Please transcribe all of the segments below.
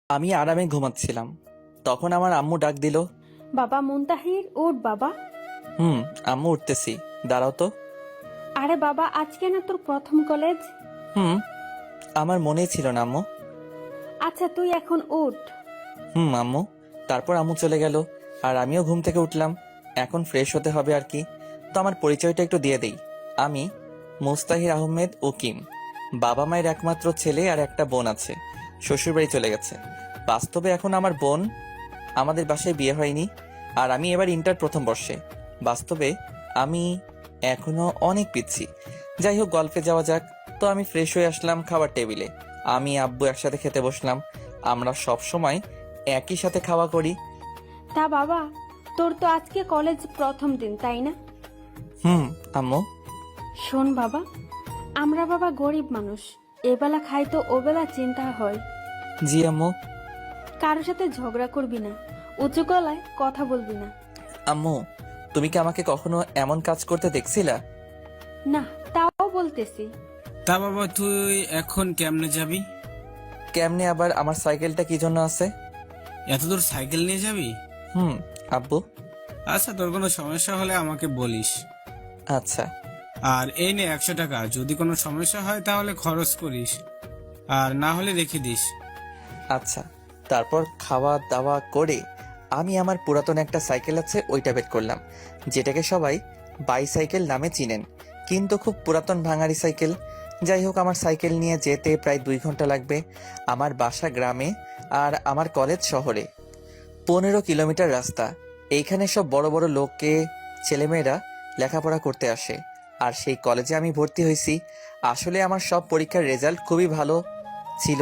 আমি আরামে ঘুমাচ্ছিলাম, তখন আমার আম্মু ডাক দিল। বাবা মুনতাহির, ওঠ বাবা। হুম, আম্মু উঠতেছি, দাঁড়াও তো। আরে বাবা, আজকে না তোর প্রথম কলেজ? হুম, আমার মনেই ছিল না আম্মু। আচ্ছা তুই এখন উঠ। হুম আম্মু। তারপর আম্মু চলে গেল, আর আমিও ঘুম থেকে উঠলাম। এখন ফ্রেশ হতে হবে আর কি। তো আমার পরিচয়টা একটু দিয়ে দেই। আমি মুস্তাহির আহমেদ উকিম। বাবা মায়ের একমাত্র ছেলে, আর একটা বোন আছে, শ্বশুরবাড়ি চলে গেছে। বাস্তবে এখন আমার বোন, আমাদের বাসায় বিয়ে হয়নি, আর আমি এবার ইন্টার প্রথম বর্ষে। বাস্তবে আমি এখনো অনেক পিচ্ছি। যাই হোক, গল্পে যাওয়া যাক। তো আমি ফ্রেশ হয়ে আসলাম খাবার টেবিলে। আমি আব্বু একসাথে খেতে বসলাম। আমরা সব সময় একই সাথে খাওয়া করি। তা বাবা, তোর তো আজকে কলেজ প্রথম দিন, তাই না? হুম আম্মু। শোন বাবা, আমরা বাবা গরিব মানুষ, এবেলা খাই তো ওবেলা চিন্তা হয়। জি আম্মু। কারোর সাথে ঝগড়া করবি না, উঁচু গলায় কথা বলবি না। আম্মু, তুমি কি আমাকে কখনো এমন কাজ করতে দেখছিলা? না, তাও বলতেছি। তা বাবা, তুই এখন কেমনে যাবি? কেমনে আবার? আমার সাইকেলটা কি জন্য আছে? এত দূর সাইকেল নিয়ে যাবি? হুম আব্বু। আচ্ছা, তোর কোনো সমস্যা হলে আমাকে বলিস। আচ্ছা। আর এই নে 100 টাকা, যদি কোনো সমস্যা হয় তাহলে খরচ করিস, আর না হলে রেখে দিস। আচ্ছা। তারপর খাওয়া দাওয়া করে আমি আমার পুরাতন একটা সাইকেল আছে ওইটা বের করলাম, যেটাকে সবাই বাইসাইকেল নামে চিনেন, কিন্তু খুব পুরাতন ভাঙাড়ি সাইকেল। যাই হোক, আমার সাইকেল নিয়ে যেতে প্রায় 2 ঘন্টা লাগবে। আমার বাসা গ্রামে, আর আমার কলেজ শহরে। 15 কিলোমিটার রাস্তা। এইখানে সব বড় বড় লোককে, ছেলেমেয়েরা লেখাপড়া করতে আসে। আর সেই কলেজে আমি ভর্তি হয়েছি। আসলে আমার সব পরীক্ষার রেজাল্ট খুবই ভালো ছিল।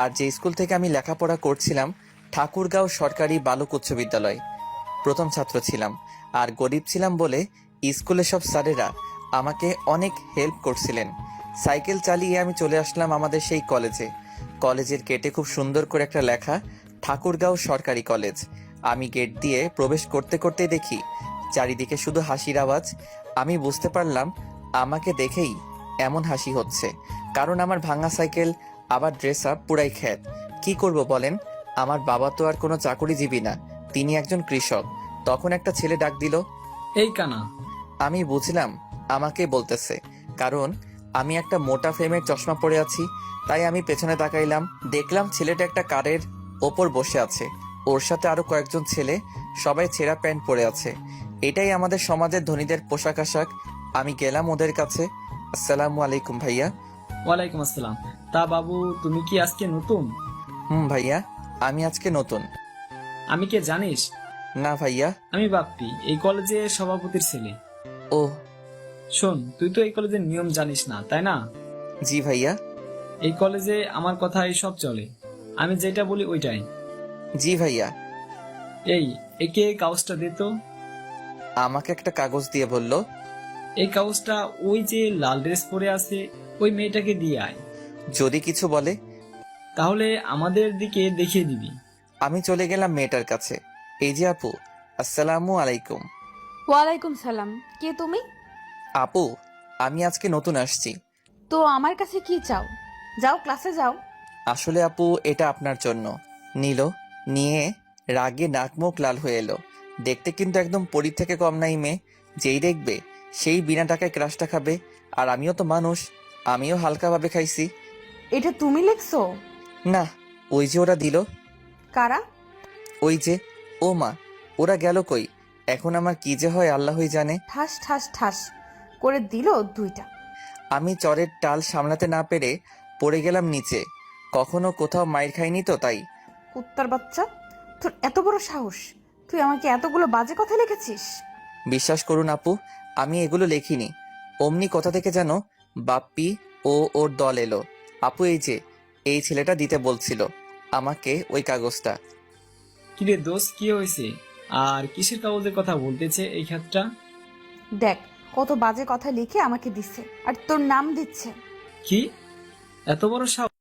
আর যে স্কুল থেকে আমি লেখাপড়া করছিলাম, ঠাকুরগাঁও সরকারি বালক উচ্চ বিদ্যালয়, প্রথম ছাত্র ছিলাম। আর গরিব ছিলাম বলে স্কুলে সব স্যারেরা আমাকে অনেক হেল্প করছিলেন। সাইকেল চালিয়ে আমি চলে আসলাম আমাদের সেই কলেজে। কলেজের গেটে খুব সুন্দর করে একটা লেখা, ঠাকুরগাঁও সরকারি কলেজ। আমি গেট দিয়ে প্রবেশ করতে করতে দেখি চারিদিকে শুধু হাসির আওয়াজ। আমি বুঝতে পারলাম আমাকে দেখেই এমন হাসি হচ্ছে, কারণ আমার ভাঙা সাইকেল, আবার ড্রেস আপ পুরাই খ্যাত। কি করব বলেন? আমার বাবা তো আর কোনো চাকুরিজীবী না, তিনি একজন কৃষক। তখন একটা ছেলে ডাক দিল। এই কানা। আমি বুঝলাম আমাকে বলতেছে, কারণ আমি একটা মোটা ফ্রেমের চশমা পরে আছি। তাই আমি পেছনে তাকাইলাম, দেখলাম ছেলেটা একটা কারের ওপর বসে আছে। ওর সাথে আরো কয়েকজন ছেলে, সবাই ছেঁড়া প্যান্ট পরে আছে। এটাই আমাদের সমাজের ধনীদের পোশাক আশাক। আমি গেলাম ওদের কাছে। আসসালামু আলাইকুম ভাইয়া। ওয়ালাইকুম আসসালাম। তা বাবু, তুমি কি আজকে নতুন? হুম ভাইয়া, আমি আজকে নতুন। আমি কে জানিস? না ভাইয়া। আমি বাপ্পি, এই কলেজের সভাপতির ছেলে। ও। শোন, তুই তো এই কলেজের নিয়ম জানিস না, তাই না? জি ভাইয়া। এই কলেজে আমার কথাই সব চলে, আমি যেটা বলি ওইটাই। জি ভাইয়া। এই, একে কাগজটা দে তো। আমাকে একটা কাগজ দিয়ে বলল। এই কাগজটা ওই যে লাল ড্রেস পরে আছে ওই মেয়েটাকে দিয়ে আয়। যদি কিছু বলে? তাহলে আমাদের দিকে দেখিয়ে দিবি। আমি চলে গেলাম মেয়েটার কাছে। এই যে আপু, আসসালামু আলাইকুম। ওয়ালাইকুম সালাম। কে তুমি? আপু, আমি আজকে নতুন আসছি। তো আমার কাছে কি চাও? যাও ক্লাসে যাও। আসলে আপু, এটা আপনার জন্য। নিল, নিয়ে রাগে নাক মুখ লাল হয়ে এলো। দেখতে কিন্তু একদম পরীর থেকে কম নাই মেয়ে। যেই দেখবে সেই বিনা টাকায় ক্রাশটা খাবে। আর আমিও তো মানুষ, আমিও হালকাভাবে খাইছি। এটা তুমি লিখছো? না, ওই যে ওরা দিল। কারা? ওই যে। ও মা, ওরা গেল কই? এখন আমার কি যে হয় আল্লাহই জানে। ঠাস ঠাস ঠাস করে দিল দুইটা। আমি চরের টাল সামলাতে না পেরে পড়ে গেলাম নিচে। কখনো কোথাও মাইর খাইনি তো, তাই। কুত্তার বাচ্চা, তোর এত বড় সাহস! তুই আমাকে এতগুলো বাজে কথা লিখেছিস? বিশ্বাস করুন আপু, আমি এগুলো লেখিনি। অমনি কোথা থেকে যেন বাপ্পি ও ওর দল এলো। আপু, এই যে এই ছেলেটা দিতে বলছিল আমাকে ওই কাগজটা। কিরে দোস্ত, কি হয়েছে? আর কিসের কাগজের কথা বলতেছে এই ক্ষেতটা? দেখ, কত বাজে কথা লিখে আমাকে দিচ্ছে, আর তোর নাম দিচ্ছে। কি? এত বড় সাহস!